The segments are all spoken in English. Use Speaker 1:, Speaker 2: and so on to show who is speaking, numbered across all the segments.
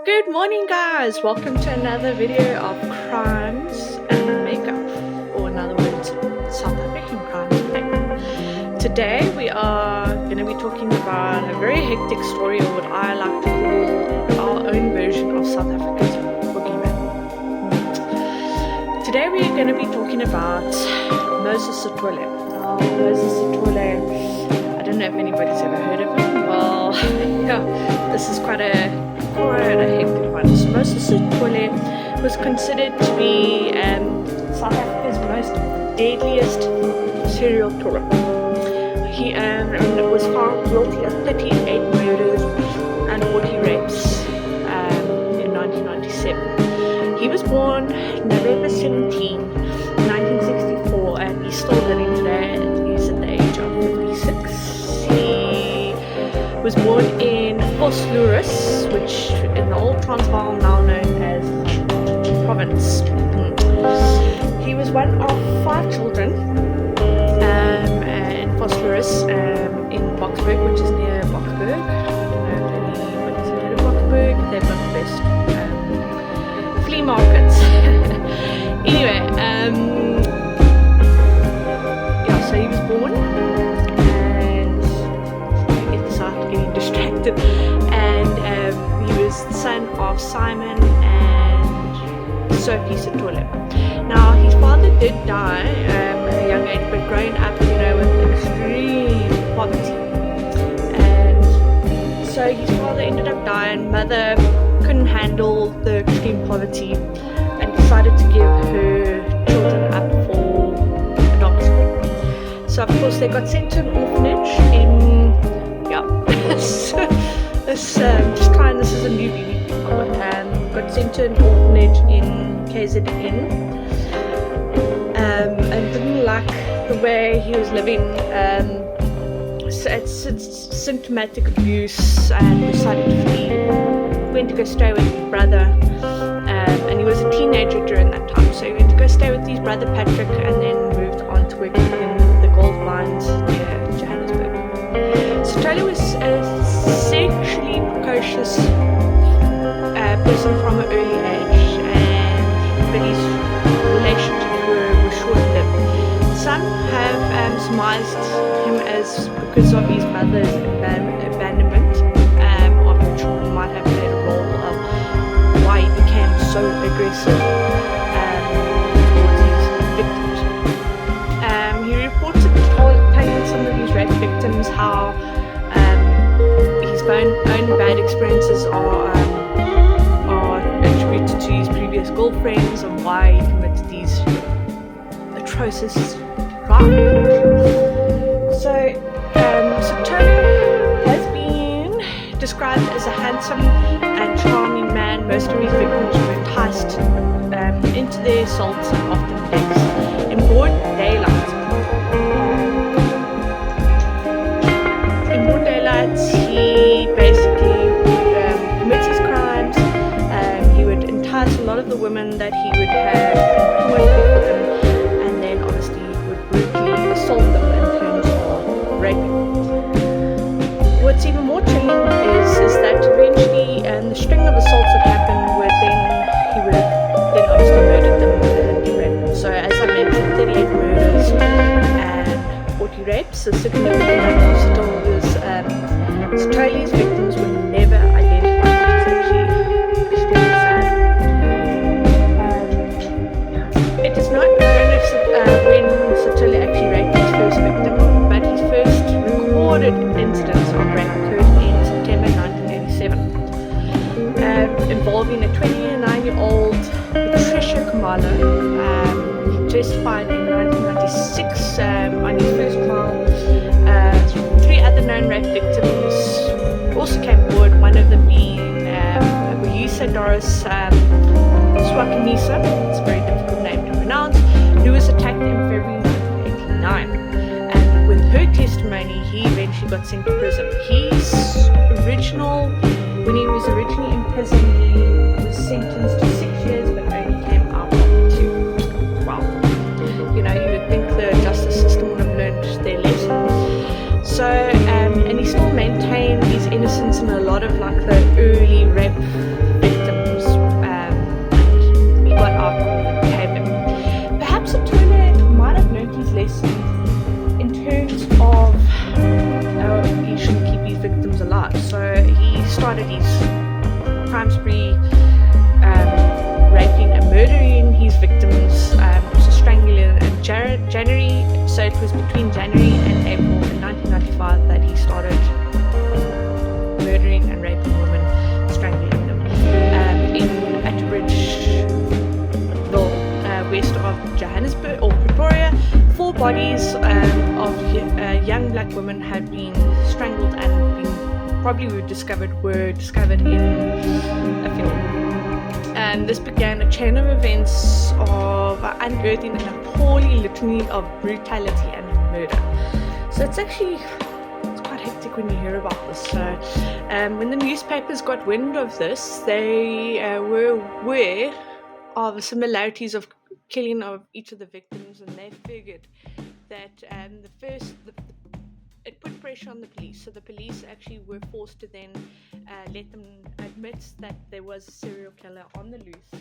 Speaker 1: Good morning, guys. Welcome to another video of crimes and makeup, or in other words, South African crimes and makeup. Today we are going to be talking about a very hectic story, or what I like to call our own version of South Africa's boogeyman. Today we are going to be talking about Moses Sitole. Now, Moses Sitole, I don't know if anybody's ever heard of him. Well, yeah, this is quite a hectic one. So Moses Sitole was considered to be South Africa's most deadliest serial killer. He was found guilty of 38 murders and 40 rapes in 1997. He was born November 17, 1964, and he's still living today. He's at the age of 56. He was born in Vosloorus, which in the old Transvaal now known as province. He was one of 5 children in Vosloorus in Boksburg, which is near Boksburg. I don't know if anybody's heard of Boksburg. They've got the best flea markets. Anyway, yeah, so he was born, and it started getting distracted, and he was the son of Simon and Sophie Sitole. Now, his father did die at a young age, but growing up, with extreme poverty, and so his father ended up dying. Mother couldn't handle the extreme poverty and decided to give her children up for adoption. So of course they got sent to an orphanage in this is a movie. Got sent to an orphanage in KZN, and didn't like the way he was living. So it's symptomatic abuse, and decided to flee. Went to go stay with his brother, and he was a teenager during that time. So he went to go stay with his brother Patrick, and then moved on to work in the gold mines near Johannesburg. Sitole was a sexually precocious person from an early age, but his relationships were short-lived. Some have surmised him as because of his mother's abandonment of her children might have played a role of why he became so aggressive towards his victims. He reported telling some of his rape victims how his own bad experiences are attributed to his previous girlfriends, and why he committed these atrocious crimes. So, Sitole has been described as a handsome and charming man. Most of his victims were enticed into their assaults and often deaths in broad daylight. In broad daylight, he basically would commit his crimes. He would entice a lot of the women that he would have with him, and then obviously would brutally assault them and turn to raping. What's even more chilling is that eventually the string of assaults that happened were he would then obviously murdered them and raped them. So as I mentioned, 38 murders and 40 rapes. The significant number of Sitole's victims were never identified, which is actually extremely sad. It is not known if when Sitole actually raped his first victim, but his first recorded incidents of rape occurred in September 1987, involving a 29-year-old Patricia Kamala. He testified in 1996 on his first trial. 3 other known rape victims also came forward, one of them being Uyisa Doris Swakanisa, it's a very difficult name to pronounce, who was attacked in February 1989. And with her testimony, he eventually got sent to prison. When he was originally in prison, he was sentenced to 6 years, but only came out after 2. Wow. You would think the justice system would have learned their lesson. So, and he still maintained his innocence in a lot of the early rape victims lessons in terms of he shouldn't keep his victims alive. So he started his crime spree, raping and murdering his victims, also strangling in January. So it was between January and April in 1995 that he started murdering and raping women, strangling them in Atteridgeville, west of Johannesburg or Pretoria. 4 bodies of young black women had been strangled and were discovered in a field. This began a chain of events of unearthing an appalling litany of brutality and murder. So it's quite hectic when you hear about this. So when the newspapers got wind of this, they were aware of the similarities of killing of each of the victims, and they figured that it put pressure on the police. So the police actually were forced to then let them admit that there was a serial killer on the loose.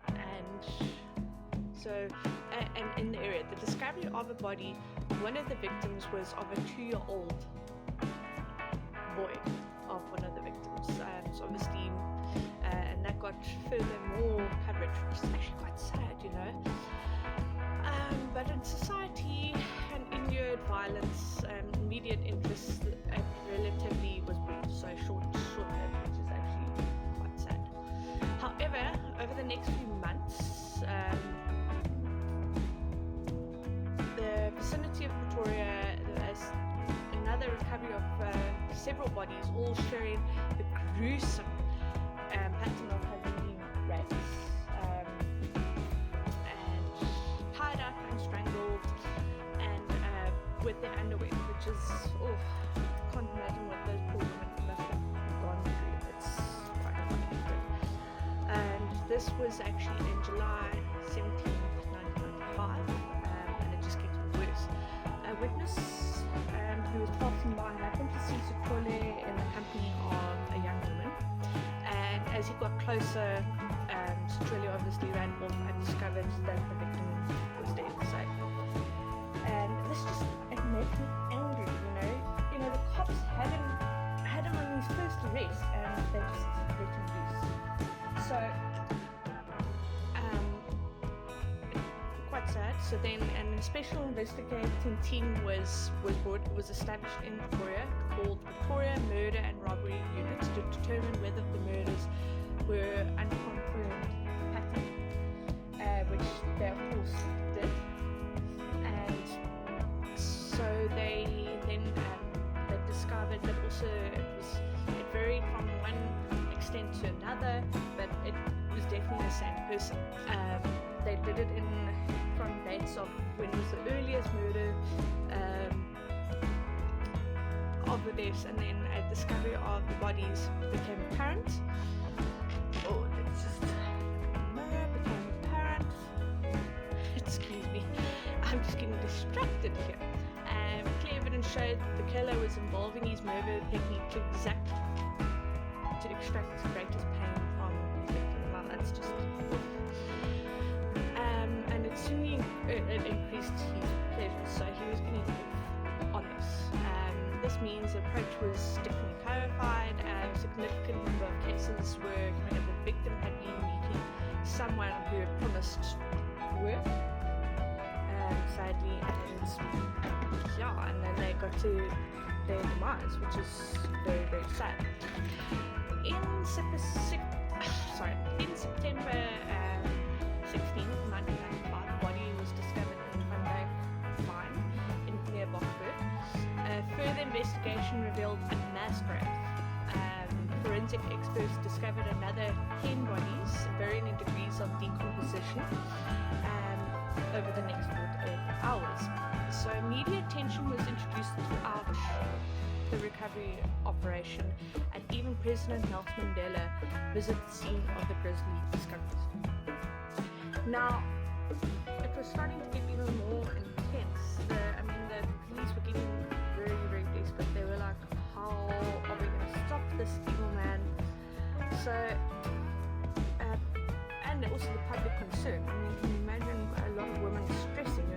Speaker 1: And so, and in the area, the discovery of a body, one of the victims was of a 2-year-old boy of one of the victims. So obviously, and that got further more coverage, which is actually quite sad, you know. But in society and inured violence, immediate interest relatively was brief, so short-lived, which is actually quite sad. However, over the next few months, the vicinity of Pretoria, there's another recovery of several bodies, all sharing the gruesome pattern of having been raped and tied up and strangled, and with their underwear, which is, I can't imagine what those poor women must have gone through. It's quite complicated. And this was actually in July 17th, 1995, and it just gets worse. A witness who was passing by happened to see Sitole in the company of a young woman, and as he got closer, Sitole obviously ran off and discovered that the victim was dead. So, and this just, it makes me angry, you know, the cops had him on his first arrest and they just let him loose. So, quite sad. So then, a special investigating team was established in Pretoria called Pretoria Murder and Robbery Units to determine whether the murders were unconfirmed pattern, which they of course did. And so they then they discovered that also it varied from one extent to another, but it was definitely the same person. They did it from dates of when was the earliest murder of the deaths, and then a discovery of the bodies became apparent. Became apparent. Excuse me, I'm just getting distracted here. Clear evidence showed the killer was involved in his murder technique to extract the greatest pain from the victim. Well, that's just. And it soon increased his pleasure, so he was going to live on this. This means the approach was definitely clarified. A significant number of cases were the victim had been meeting someone who had promised work, sadly, and then they got to their demise, which is very, very sad. In September 16, 1995, a body was discovered in Van mine near Boksburg. Further investigation revealed a mass grave. Forensic experts discovered another 10 bodies, varying in degrees of decomposition, over the next 48 hours. So media attention was introduced throughout the recovery operation, and even President Nelson Mandela visited the scene of the grisly discoveries. Now, it was starting to get even more intense. The police were getting very, very desperate. They were like, how are we going to stop this evil man? So, and also the public concern. Can you imagine a lot of women stressing,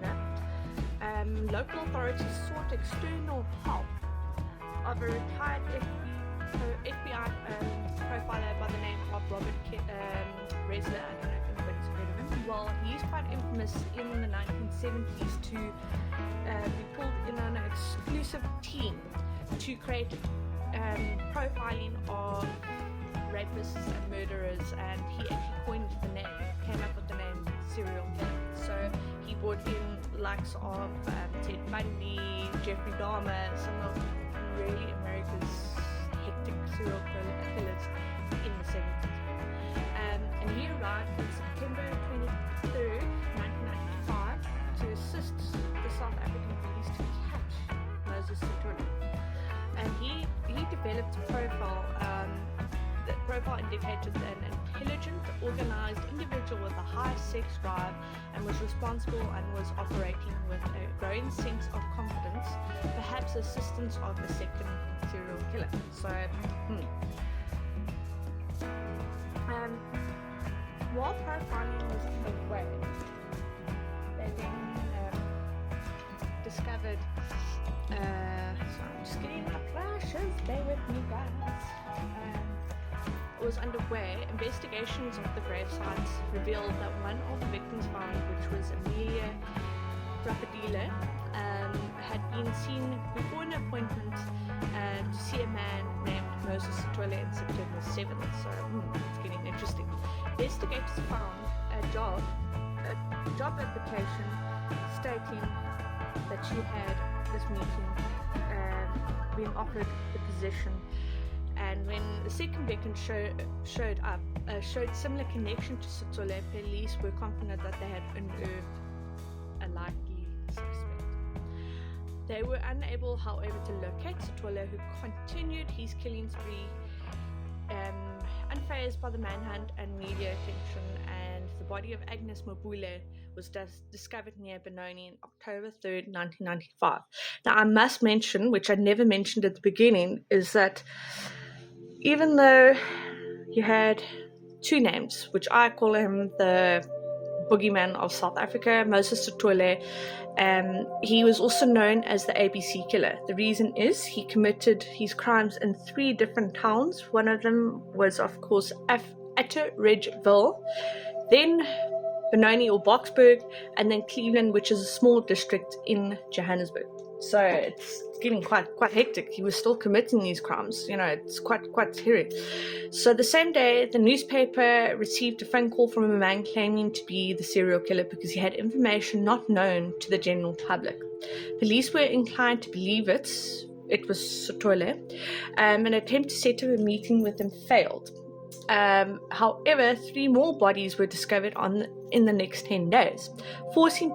Speaker 1: local authorities sought external help of a retired FBI profiler by the name of Robert RZA. I don't know if anybody's heard of him. Well, he's quite infamous in the 1970s to be pulled in on an exclusive team to create profiling of rapists and murderers, and he actually coined the name, came up with the name serial killer. So he brought in likes of Ted Bundy, Jeffrey Dahmer, some of really America's hectic serial killers in the 70s. And he arrived on September 23rd, 1995 to assist the South African police to catch Moses Sitole. And he developed a profile. The profile indicated an intelligent, organized individual with a high sex drive and was responsible and was operating with a growing sense of confidence, perhaps assistance of a second serial killer. So, while profiling was underway, they then discovered. Sorry, I'm just getting my flashes. Bear with me, guys. Was underway, investigations of the grave sites revealed that one of the victims found, which was Amelia Rapidilla, had been seen before an appointment to see a man named Moses Sitole on September 7th. So it's getting interesting. Investigators found a job application stating that she had this meeting been offered the position. And when the second victim showed up, showed similar connection to Sitole, police were confident that they had unearthed a likely suspect. They were unable, however, to locate Sitole, who continued his killing spree, unfazed by the manhunt and media attention. And the body of Agnes Mabule was discovered near Benoni on October 3rd, 1995. Now, I must mention, which I never mentioned at the beginning, is that even though he had two names, which I call him the boogeyman of South Africa, Moses Sitole, he was also known as the ABC killer. The reason is he committed his crimes in 3 different towns. One of them was, of course, Atteridgeville, then Benoni or Boksburg, and then Cleveland, which is a small district in Johannesburg. So it's getting quite hectic. He was still committing these crimes. It's quite scary. So the same day, the newspaper received a phone call from a man claiming to be the serial killer because he had information not known to the general public. Police were inclined to believe it was Sitole. An attempt to set up a meeting with him failed. However, 3 more bodies were discovered in the next 10 days, forcing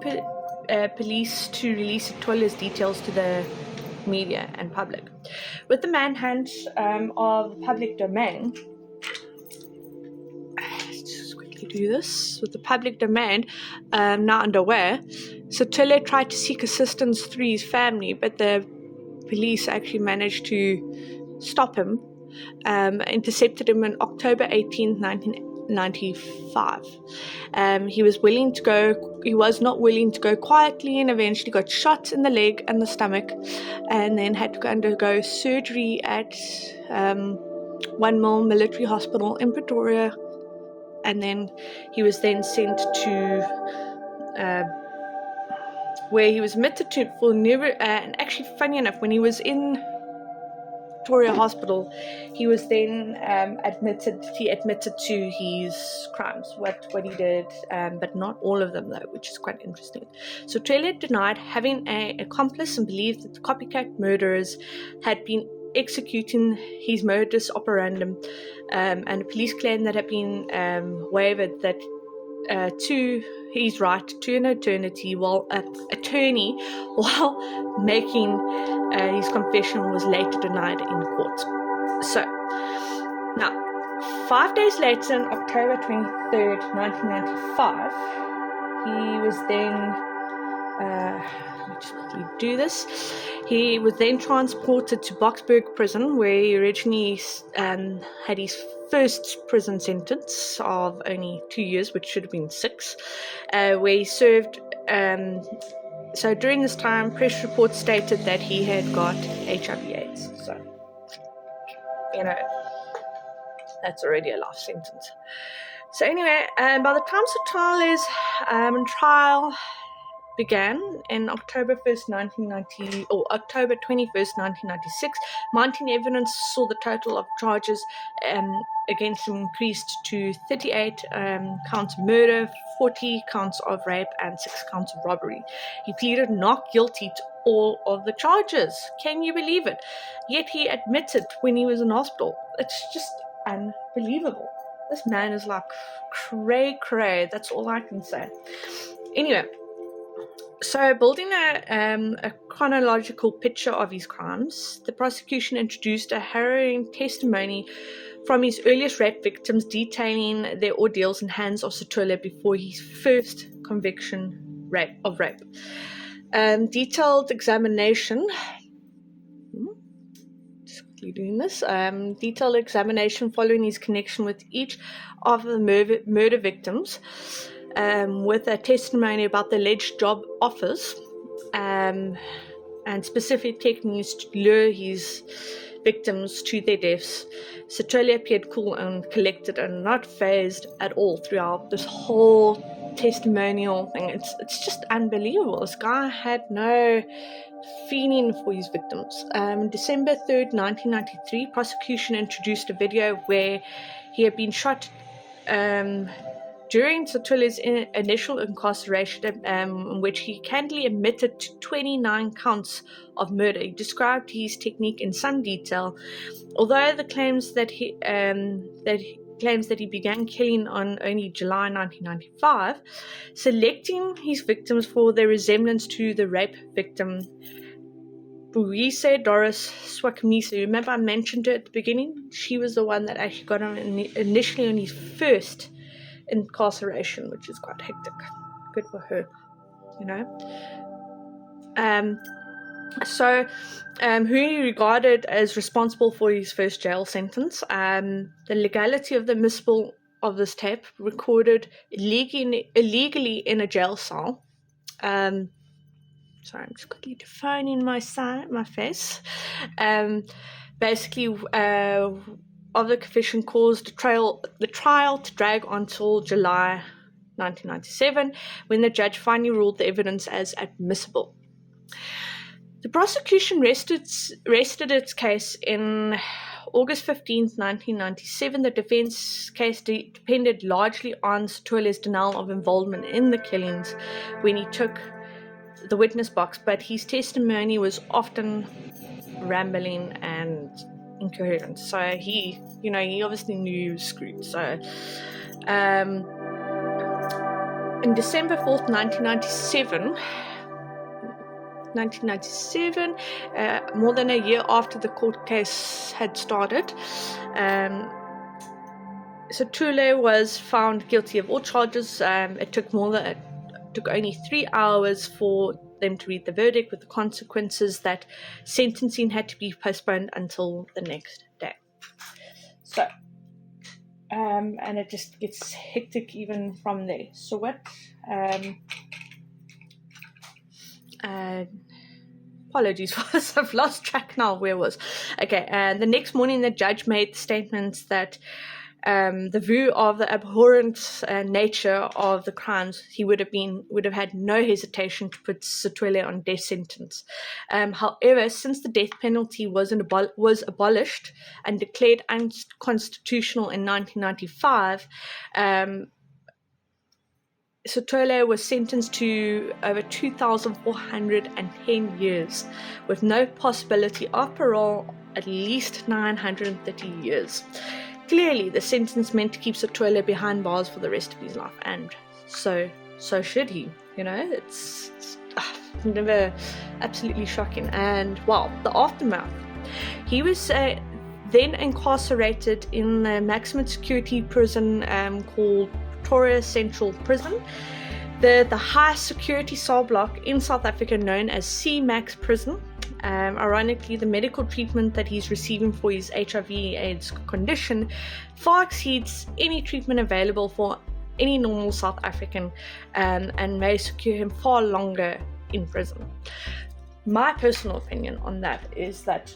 Speaker 1: police to release Sitole's details to the media and public. With the manhunt of public domain, let's just quickly do this. With the public domain now underway, Sitole tried to seek assistance through his family, but the police actually managed to stop him, intercepted him on October 18th, 1995. He was not willing to go quietly, and eventually got shot in the leg and the stomach, and then had to undergo surgery at One Mile Military Hospital in Pretoria, and then he was then sent to where he was admitted to for and actually, funny enough, when he was in Pretoria Hospital, he was then admitted to his crimes, what he did, but not all of them though, which is quite interesting. So Sitole denied having an accomplice and believed that the copycat murderers had been executing his modus operandum, and the police claimed that had been waived that to his right to an attorney while making his confession was later denied in court. So, now, 5 days later, on October 23rd, 1995, he was then, let me just quickly do this. He was then transported to Boksburg prison, where he originally had his first prison sentence of only 2 years, which should have been 6, where he served So during this time, press reports stated that he had got HIV/AIDS. So, that's already a life sentence. So anyway, by the time Sitole's trial began in October 1st, 1990, or October 21st, 1996, mounting evidence saw the total of charges against him increased to 38 counts of murder, 40 counts of rape, and 6 counts of robbery. He pleaded not guilty to all of the charges. Can you believe it? Yet he admitted when he was in hospital. It's just unbelievable. This man is like cray. That's all I can say. Anyway, so building a chronological picture of his crimes, the prosecution introduced a harrowing testimony from his earliest rape victims detailing their ordeals in hands of Sitole before his first conviction of rape. Detailed examination following his connection with each of the murder victims, with a testimony about the alleged job offers and specific techniques to lure his victims to their deaths. Sitole appeared cool and collected and not fazed at all throughout this whole testimonial thing. It's just unbelievable. This guy had no feeling for his victims. December 3rd, 1993, prosecution introduced a video where he had been shot during Sitole's initial incarceration, in which he candidly admitted to 29 counts of murder. He described his technique in some detail, although the claims that he began killing on only July 1995, selecting his victims for their resemblance to the rape victim Buise Doris Swakamisa. Remember I mentioned her at the beginning? She was the one that actually got him initially on his first incarceration, which is quite hectic. Good for her, who he regarded as responsible for his first jail sentence. The legality of the admissible of this tape recorded illegally in a jail cell. Sorry, I'm just quickly defining my face. Basically, of the confession caused the trial to drag until July 1997, when the judge finally ruled the evidence as admissible. The prosecution rested its case in August 15th, 1997. The defense case depended largely on Sitole's denial of involvement in the killings when he took the witness box, but his testimony was often rambling and incoherent. So he obviously knew he was screwed. So in December 4th, 1997, more than a year after the court case had started, Sitole was found guilty of all charges. It took only 3 hours for them to read the verdict, with the consequences that sentencing had to be postponed until the next day. So, and it just gets hectic even from there. So what? Apologies for this, I've lost track now where it was. Okay, and the next morning the judge made statements that the view of the abhorrent nature of the crimes, he would have had no hesitation to put Sitole on death sentence. However, since the death penalty was abolished and declared unconstitutional in 1995, Sitole was sentenced to over 2,410 years, with no possibility of parole, at least 930 years. Clearly, the sentence meant to keep Sitole behind bars for the rest of his life, and so should he. It's never absolutely shocking. And the aftermath. He was then incarcerated in a maximum security prison called Pretoria Central Prison, the high security cell block in South Africa known as C-Max Prison. Ironically, the medical treatment that he's receiving for his HIV/AIDS condition far exceeds any treatment available for any normal South African, and may secure him far longer in prison. My personal opinion on that is that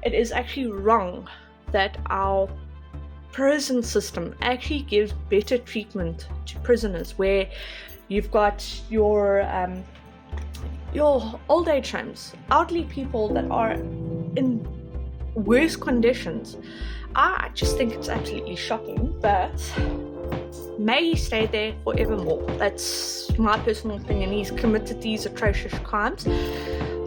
Speaker 1: it is actually wrong that our prison system actually gives better treatment to prisoners, where you've got your old age homes, elderly people that are in worse conditions. I just think it's absolutely shocking, but may he stay there forevermore. That's my personal opinion. He's committed these atrocious crimes.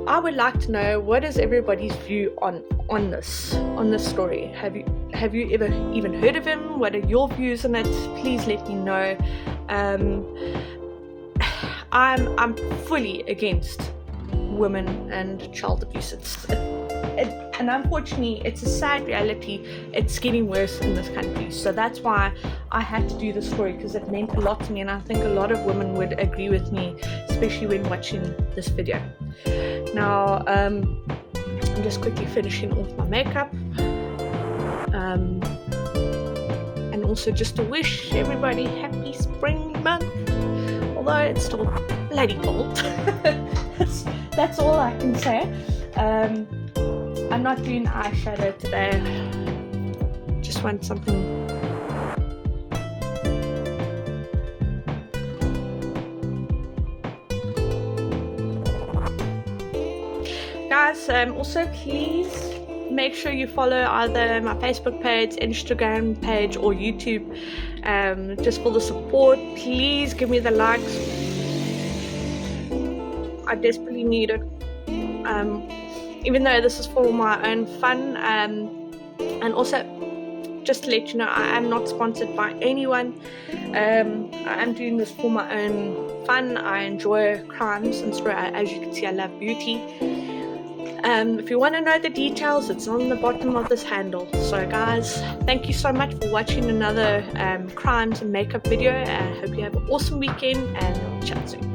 Speaker 1: I would like to know, what is everybody's view on this story? Have you ever even heard of him? What are your views on it? Please let me know. I'm fully against women and child abuse. And unfortunately, it's a sad reality. It's getting worse in this country. So that's why I had to do this story, because it meant a lot to me, and I think a lot of women would agree with me, especially when watching this video. Now, I'm just quickly finishing off my makeup. And also just to wish everybody happy spring month, although it's still bloody cold. That's all I can say. I'm not doing eyeshadow today. Just want something. Guys, also please make sure you follow either my Facebook page, Instagram page, or YouTube, just for the support. Please give me the likes. I desperately need it. Even though this is for my own fun, and also just to let you know, I am not sponsored by anyone. I am doing this for my own fun. I enjoy crimes and story. As you can see, I love beauty. If you want to know the details, it's on the bottom of this handle. So guys, thank you so much for watching another crimes and makeup video. I hope you have an awesome weekend, and I'll chat soon.